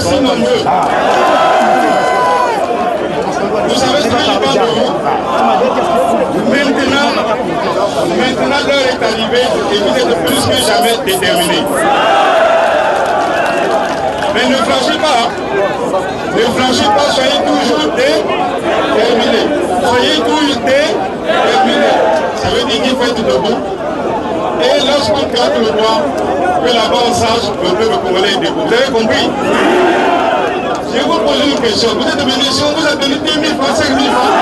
aussi nombreux. Vous savez ce que je pense de vous? Maintenant l'heure est arrivée et vous êtes plus que jamais déterminés. Mais ne flanchez pas. Ne flanchez pas, soyez toujours déterminés. Soyez toujours déterminés. Ça veut dire qu'il faut être debout. Et lorsqu'on gratte le bois, que là-bas on sache que le peuple congolais est debout. Vous avez compris? Je vais vous poser une question. Vous êtes venu ici, on vous a donné 10 000 francs, 5 000 francs.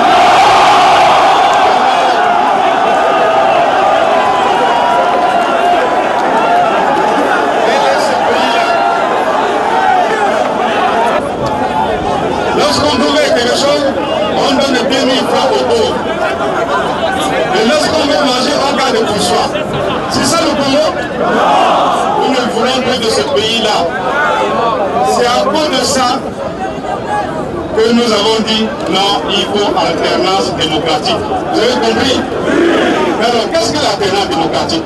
Lorsqu'on trouve quelque chose, on donne 2 000 francs aux pauvres. Et lorsqu'on veut manger, on garde pour soi. C'est ça le Congo? Nous ne voulons plus de ce pays-là. C'est à cause de ça que nous avons dit non, il faut alternance démocratique. Vous avez compris? Alors, qu'est-ce que l'alternance démocratique?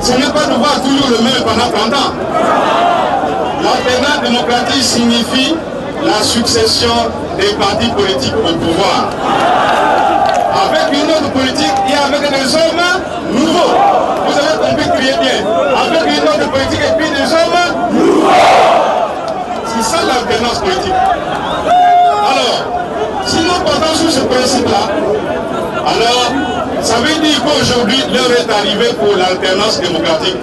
Ce n'est pas de voir toujours le même pendant 30 ans. L'alternance démocratique signifie la succession des partis politiques au pouvoir. Avec une autre politique et avec des hommes nouveaux. Vous avez compris, criez bien. Avec une autre politique et puis des hommes nouveaux. C'est ça l'alternance politique. Alors, si nous partons sur ce principe-là, alors ça veut dire qu'aujourd'hui, l'heure est arrivée pour l'alternance démocratique.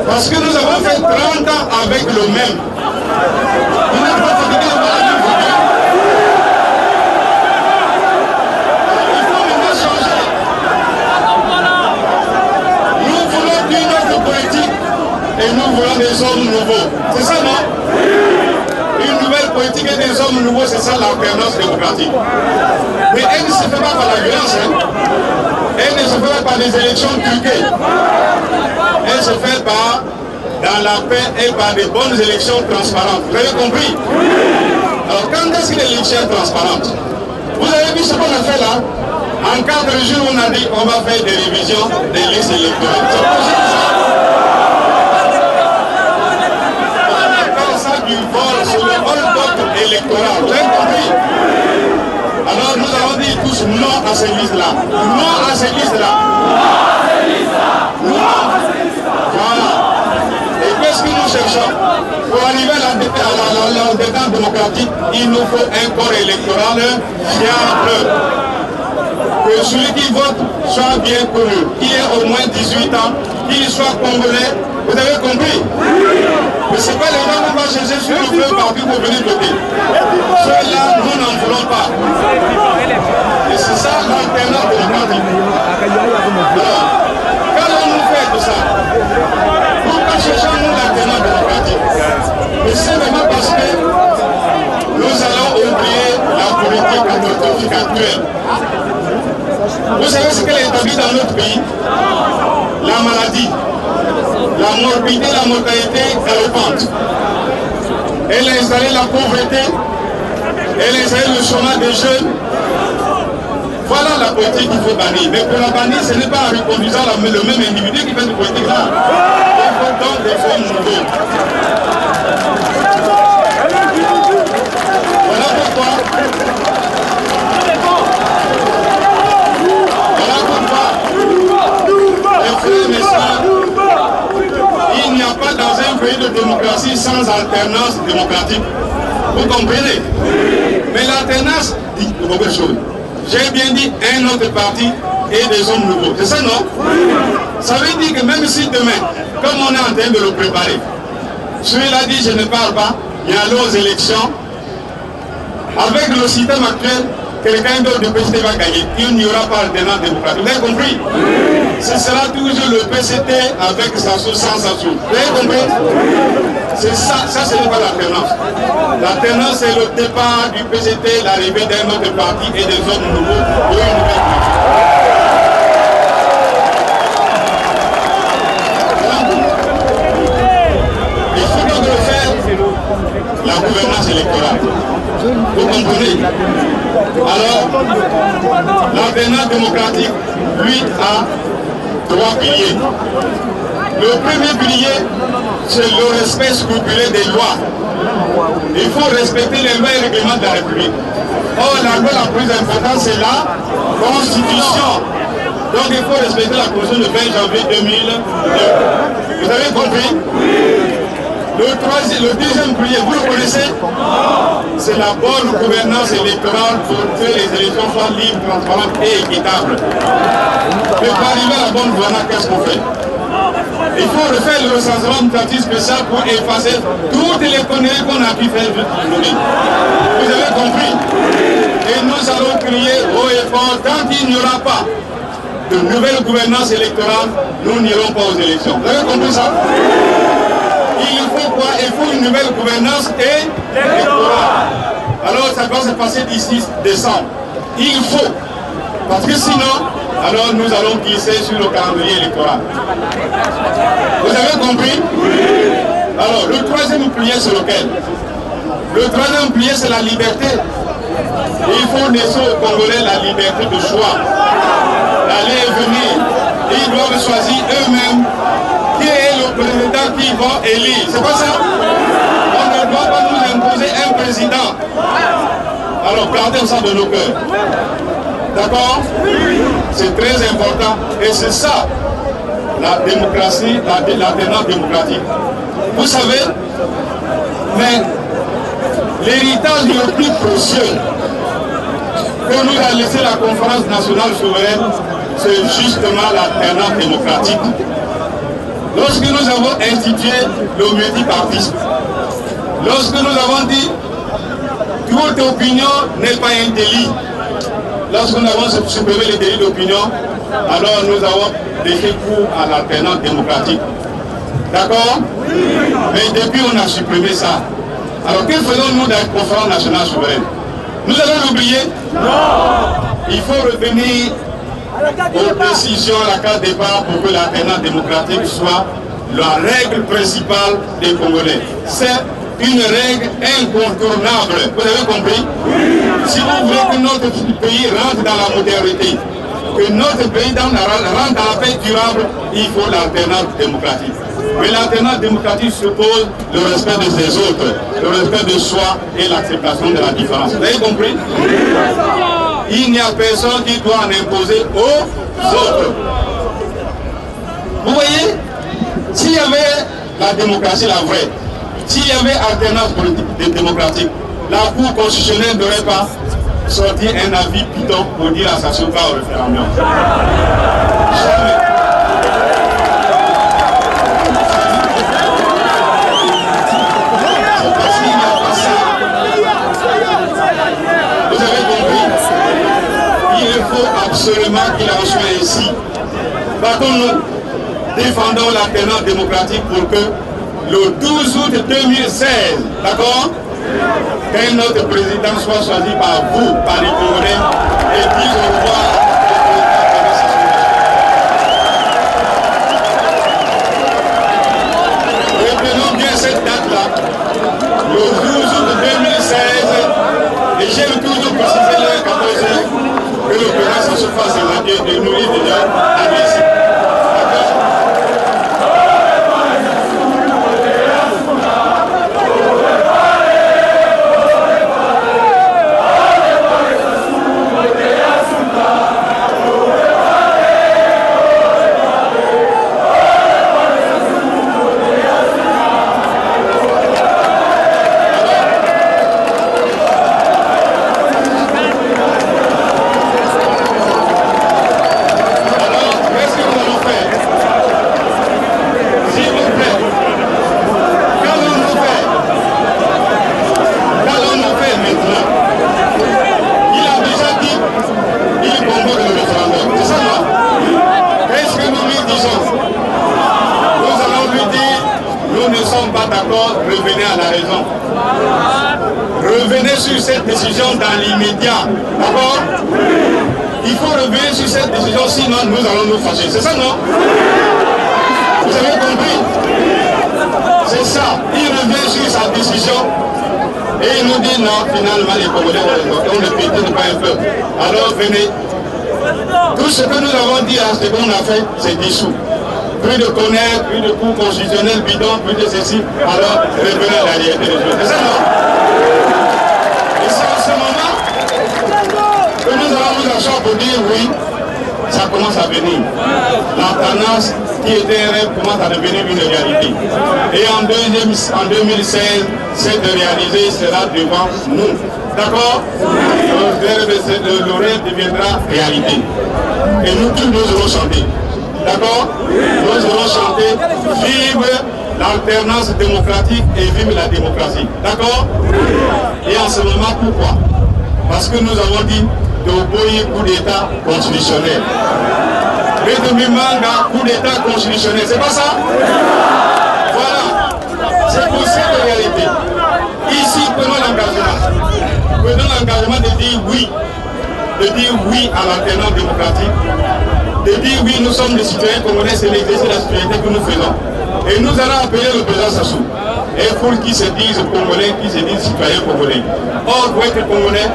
Parce que nous avons fait 30 ans avec le même. Vous n'êtes pas fatigué de voir la même figure. Il faut maintenant changer. Nous voulons une autre politique et nous voulons des hommes nouveaux. C'est ça, non? Une nouvelle politique et des hommes nouveaux, c'est ça l'alternance démocratique. Mais elle ne se fait pas par la violence. Hein. Elle ne se fait pas par des élections truquées. Elle se fait dans la paix et par des bonnes élections transparentes. Vous avez compris? Alors quand est-ce que l'élection est transparente? Vous avez vu ce qu'on a fait là? En 4 jours, on a dit qu'on va faire des révisions des listes électorales. C'est possible ça? On appelle ça du vol, sur le vol vote électoral. Vous avez compris? Alors nous avons dit tous non à ces listes-là. Non à ces listes-là. Non. Voilà. Et qu'est-ce que nous cherchons? Pour arriver à l'alternance démocratique, il nous faut un corps électoral fiable. Que celui qui vote soit bien connu, qui ait au moins 18 ans, qu'il soit congolais. Vous avez compris? Mais ce n'est pas les gens qu'on va chercher sur le feu partout pour venir voter. Ceux-là, nous n'en voulons pas. Et c'est ça l'alternance démocratique. Alors, quand on nous fait tout ça, pourquoi cherchons-nous l'alternance démocratique? Mais c'est vraiment parce que nous allons oublier la politique catastrophique actuelle. Vous savez ce qu'elle établit dans notre pays? La maladie, la morbidité, la mortalité galopante. Elle a installé la pauvreté, elle a installé le chômage des jeunes. Voilà la politique qu'il faut bannir. Mais pour la bannir, ce n'est pas en reconduisant le même individu qui fait cette politique-là. Il faut donc des formes nouvelles. Voilà pourquoi. Il n'y a pas dans un pays de démocratie sans alternance démocratique. Vous comprenez? Mais l'alternance dit beaucoup de choses. J'ai bien dit un autre parti et des hommes nouveaux. C'est ça, non? Ça veut dire que même si demain, comme on est en train de le préparer, celui-là dit je ne parle pas, il y a aux élections, avec le système actuel, quelqu'un d'autre du PCT va gagner. Il n'y aura pas d'alternance démocratique. Vous avez compris? Ce sera toujours le PCT avec sa source sans sa source. Vous avez compris? C'est ça, ce n'est pas l'alternance. L'alternance, c'est le départ du PCT, l'arrivée d'un autre parti et des hommes nouveaux pour une nouvelle politique. Il faut donc refaire la gouvernance électorale. Vous comprenez? Alors, l'alternance démocratique, lui, a 3 piliers. Le premier pilier, c'est le respect scrupuleux des lois. Il faut respecter les lois et règlements de la République. Or, la loi la plus importante, c'est la Constitution. Donc, il faut respecter la Constitution de 20 janvier 2002. Vous avez compris? Le deuxième pilier, vous le connaissez? C'est la bonne gouvernance électorale pour que les élections soient libres, transparentes et équitables. Mais pour arriver à la bonne gouvernance, qu'est-ce qu'on fait? Il faut refaire le recensement administratif spécial pour effacer toutes les conneries qu'on a pu faire aujourd'hui. Vous avez compris? Et nous allons crier haut et fort, tant qu'il n'y aura pas de nouvelle gouvernance électorale, nous n'irons pas aux élections. Vous avez compris ça? Il faut quoi? Il faut une nouvelle gouvernance électorale. Alors ça doit se passer d'ici décembre. Il faut. Parce que sinon, alors nous allons glisser sur le calendrier électoral. Vous avez compris? Alors le troisième pilier, c'est lequel? Le troisième pilier, c'est la liberté. Il faut laisser aux Congolais la liberté de choix. D'aller et venir. Ils doivent choisir eux-mêmes qui est le président qu'ils vont élire. C'est pas ça? On ne doit pas nous imposer un président. Alors gardez ça de nos cœurs. D'accord? C'est très important. Et c'est ça, la démocratie, l'alternance démocratique. Vous savez, mais l'héritage le plus précieux que nous a laissé la conférence nationale souveraine, c'est justement l'alternance démocratique. Lorsque nous avons institué le multipartisme, lorsque nous avons dit toute opinion n'est pas un délit, lorsque nous avons supprimé les délits d'opinion, alors nous avons laissé cours à l'alternance démocratique. D'accord? Mais depuis on a supprimé ça. Alors que faisons-nous dans la conférence nationale souveraine? Nous allons l'oublier? Non! Il faut revenir aux décisions à la carte départ pour que l'alternance démocratique soit la règle principale des Congolais. C'est une règle incontournable. Vous avez compris? Si vous voulez que notre pays rentre dans la modernité, que notre pays rentre dans la paix durable, il faut l'alternance démocratique. Mais l'alternance démocratique suppose le respect de ses autres, le respect de soi et l'acceptation de la différence. Vous avez compris? Il n'y a personne qui doit en imposer aux autres. Vous voyez? S'il y avait la démocratie, la vraie, s'il y avait alternance démocratique, la Cour constitutionnelle n'aurait pas sorti un avis bidon pour dire à sa pas au référendum. Jamais. C'est parce qu'il n'y a pas ça. Vous avez compris? Il faut absolument qu'il en soit ainsi. Battons-nous, défendons l'alternance démocratique pour que le 12 août 2016, d'accord, qu'un autre président soit choisi par vous, par les Congolais, et dise au revoir. Reprenons bien cette date-là, le 12 août 2016, et j'aime toujours préciser l'heure 14h, que le président se fasse à la de nourrir déjà à l'ici. Revenez à la raison. Revenez sur cette décision dans l'immédiat. D'accord? Il faut revenir sur cette décision, sinon nous allons nous fâcher. C'est ça, non? Vous avez compris? C'est ça. Il revient sur sa décision et il nous dit non, finalement les Congolais ont le pays n'est pas un peuple. Alors venez. Tout ce que nous avons dit à ce qu'on a fait, c'est dissous. plus de connaître, plus de cours constitutionnels bidons, plus de ceci, alors revenez à la réalité des choses. C'est ça, non? Et c'est en ce moment que nous allons nous asseoir pour dire oui, ça commence à venir. L'alternance qui était un rêve commence à devenir une réalité. Et en 2016, cette réalisée sera devant nous. D'accord? Le rêve deviendra réalité. Et nous tous, nous allons chanter. D'accord? Nous allons chanter vive l'alternance démocratique et vive la démocratie. D'accord? Et en ce moment, pourquoi? Parce que nous avons dit d'opposer coup d'État constitutionnel. Mais de Mimanga, coup d'État constitutionnel, c'est pas ça? Voilà. C'est pour cette réalité. Ici, prenons l'engagement. Prenons l'engagement de dire oui. De dire oui à l'alternance démocratique. De dire oui, nous sommes des citoyens congolais, c'est l'exercice de la citoyenneté que nous faisons. Et nous allons appeler le président Sassou. Et pour qu'ils se disent congolais, qu'ils se disent citoyens congolais. Or, pour être congolais,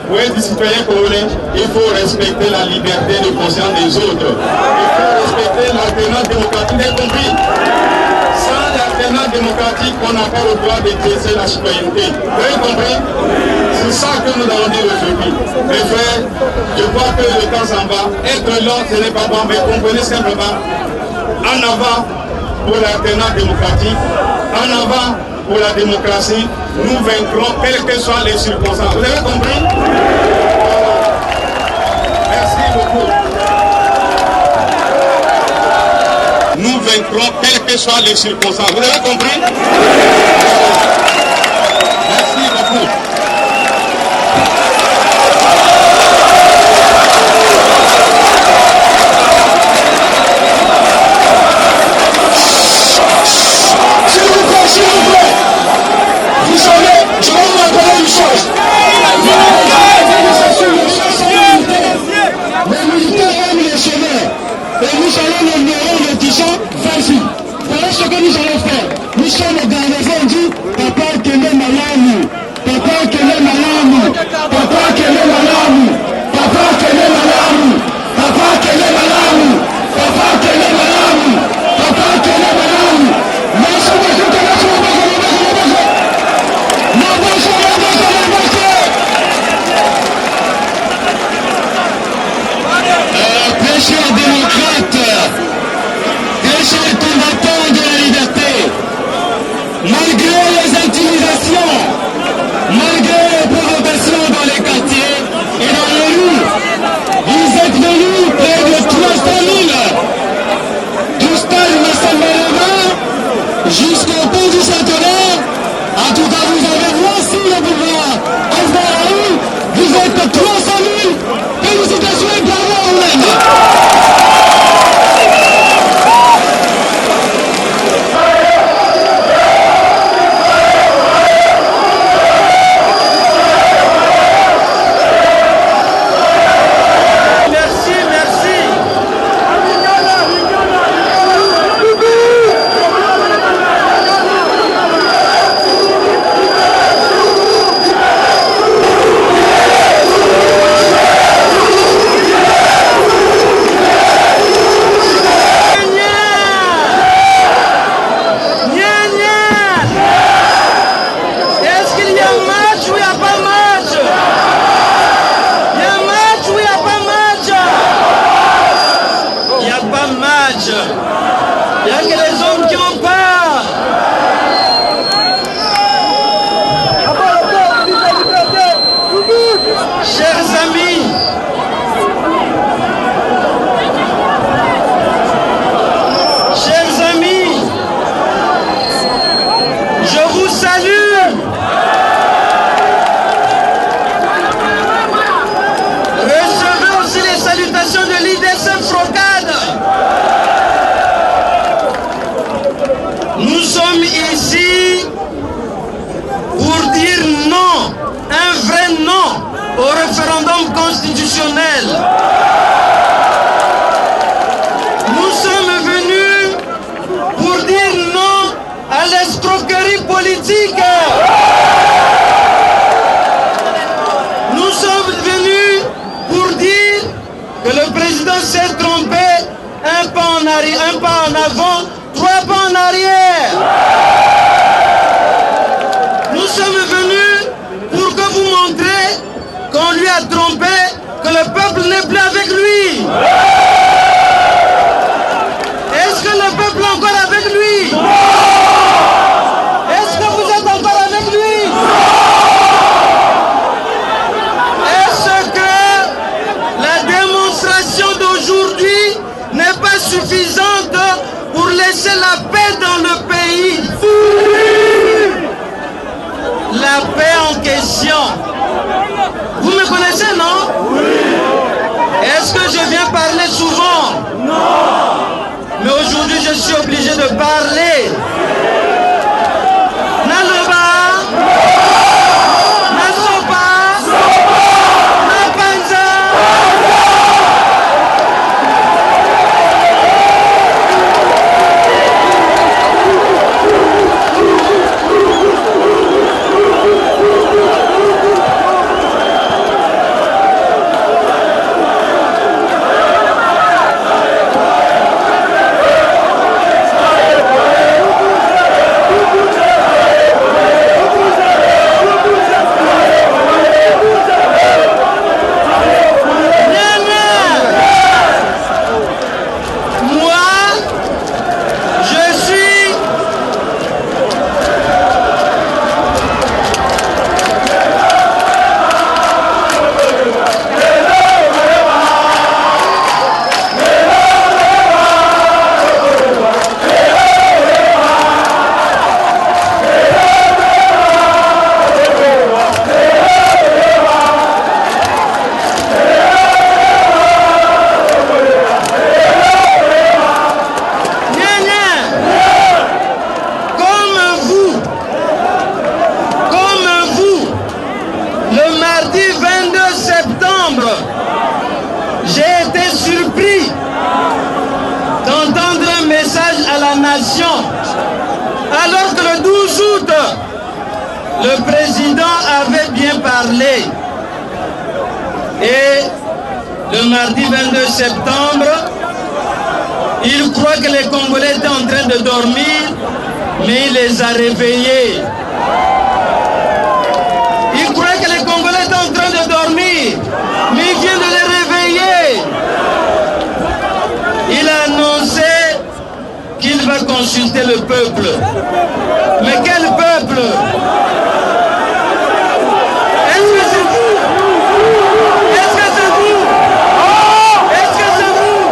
pour être citoyen congolais, il faut respecter la liberté de conscience des autres. Il faut respecter l'alternance démocratique, vous avez compris? Sans l'alternance démocratique, on n'a pas le droit d'exercer la citoyenneté. Vous avez compris? C'est ça que nous allons dire aujourd'hui. Mes frères, je crois que le temps s'en va. Être là, ce n'est pas bon, mais comprenez simplement. En avant pour l'alternance démocratique, en avant pour la démocratie, nous vaincrons quelles que soient les circonstances. Vous avez compris? Merci beaucoup. Nous vaincrons quelles que soient les circonstances. Vous avez compris? Merci beaucoup. Voilà ce que nous allons faire. Nous sommes au garnison dit Papa Kene Malamu, Papa Kene Malamu, Papa Kene Malamu, Papa Kene Malamu, Papa Kene Malamu, Papa Kene Malamu, Papa Kene Malamu. Pêcheurs démocrates, pêcheurs combattants de la liberté, malgré les intimidations, malgré les provocations dans les quartiers et dans les rues, vous êtes venus près de 300 000 du stade Massamerama jusqu'au pont du Centenaire. En tout cas, vous avez voici le pouvoir. En rue, vous êtes 300 000. Félicitations et bravo à vous-même. Il y a que les hommes qui ont peur. Chers amis, je vous salue. Recevez aussi les salutations de l'IDSF Frocade. Nous sommes ici pour dire non, un vrai non au référendum constitutionnel. Nous sommes venus pour dire non à l'escroquerie politique. Nous sommes venus pour dire que le président s'est trompé un pas en arrière, un pas en avant. arrière. Nous sommes venus pour que vous montriez qu'on lui a trompé, que le peuple n'est plus avec lui. Est-ce que le peuple est encore avec lui? Est-ce que vous êtes encore avec lui? Est-ce que la démonstration d'aujourd'hui n'est pas suffisante pour laisser la paix dans le pays? La paix en question. Vous me connaissez, non? Oui. Est-ce que je viens parler souvent? Non. Mais aujourd'hui, je suis obligé de parler. Naloba, Nasopa, Napanza. Alors que le 12 août, le président avait bien parlé. Et le mardi 22 septembre, il croit que les Congolais étaient en train de dormir, mais il les a réveillés. Il croit que les Congolais étaient en train de dormir, mais il vient de les réveiller. Il a annoncé qu'il va consulter le peuple. Mais quel peuple? Est-ce que c'est vous? Est-ce que c'est vous? Est-ce que c'est vous?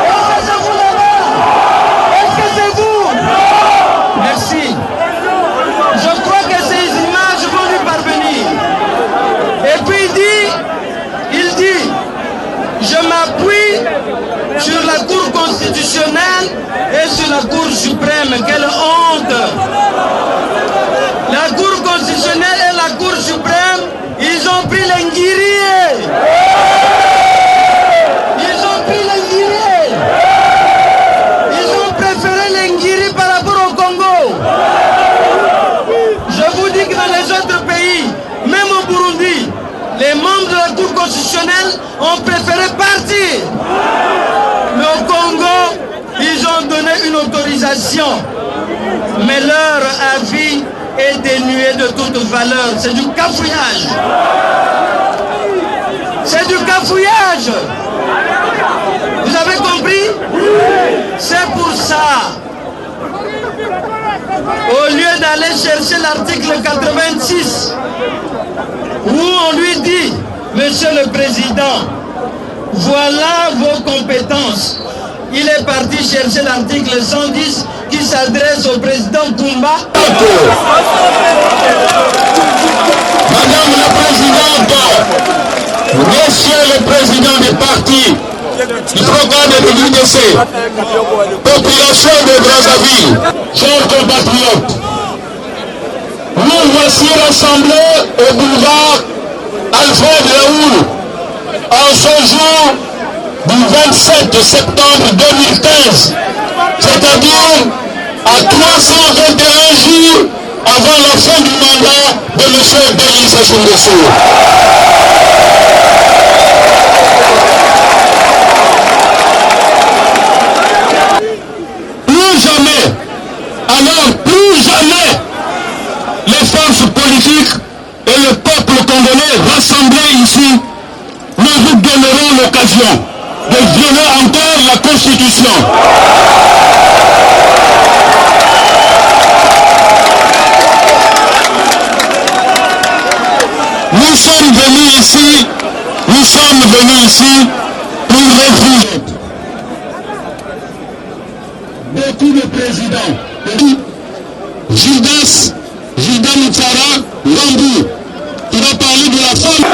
Est-ce que c'est vous là-bas? Est-ce que c'est vous? Merci. Je crois que ces images vont lui parvenir. Et puis il dit, je m'appuie sur la Cour constitutionnelle et sur la Cour suprême. Quelle honte! La Cour constitutionnelle et la Cour suprême, ils ont pris l'Ingiri. Ils ont pris l'Ingiri. Ils ont préféré l'Ingiri par rapport au Congo. Je vous dis que dans les autres pays, même au Burundi, les membres de la Cour constitutionnelle ont préféré partir. Mais au Congo, ils ont donné une autorisation. Mais leur avis est dénué de toute valeur. C'est du cafouillage. C'est du cafouillage. Vous avez compris? C'est pour ça. Au lieu d'aller chercher l'article 86, où on lui dit, Monsieur le Président, voilà vos compétences. Il est parti chercher l'article 110 qui s'adresse au président Kumba. Madame la Présidente, Monsieur le Président du parti du programme de l'UDC, population de Brazzaville, chers compatriotes, nous voici rassemblés au boulevard Alfred Raoul en ce jour du 27 septembre 2015, c'est-à-dire à 321 jours avant la fin du mandat de M. Denis Sassou Nguesso. Plus jamais l'occasion de violer encore la Constitution. Nous sommes venus ici pour refuser beaucoup de présidents. Gilda Moutsara Lambou, qui va parler de la femme.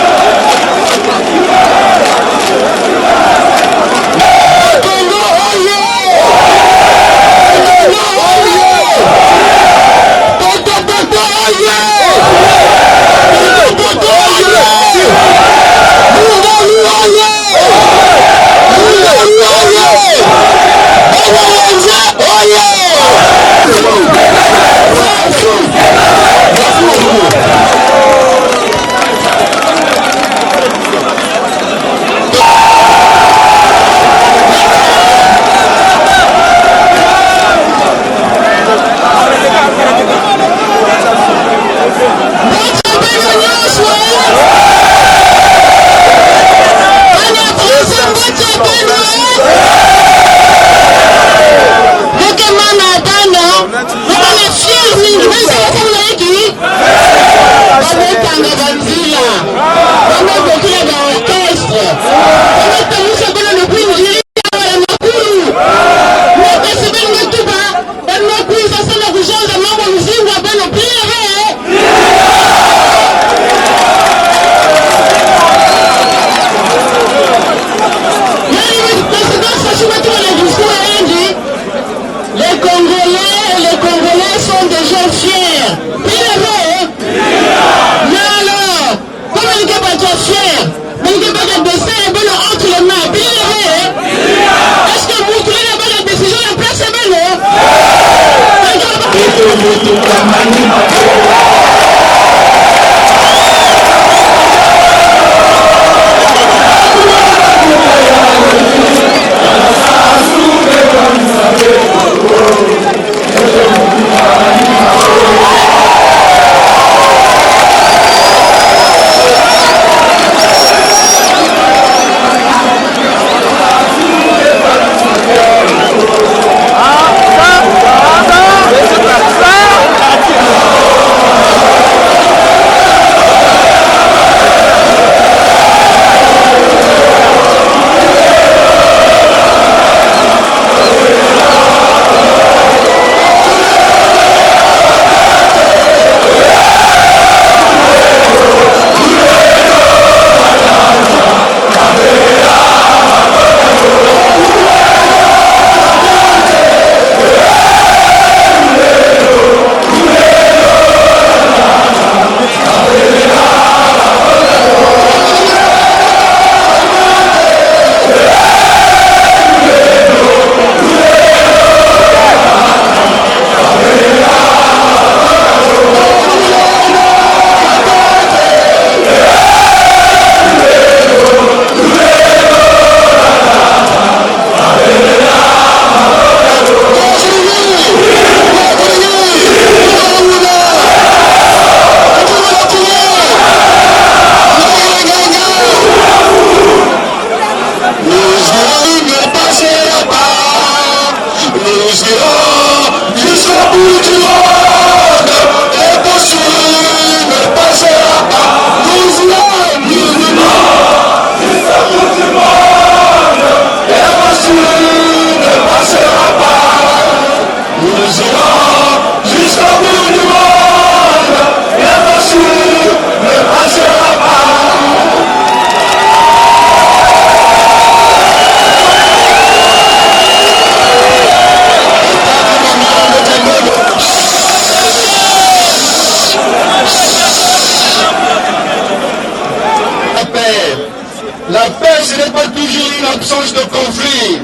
La paix, ce n'est pas toujours une absence de conflit.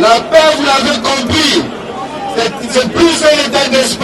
La paix, vous l'avez compris, c'est plus un état d'esprit.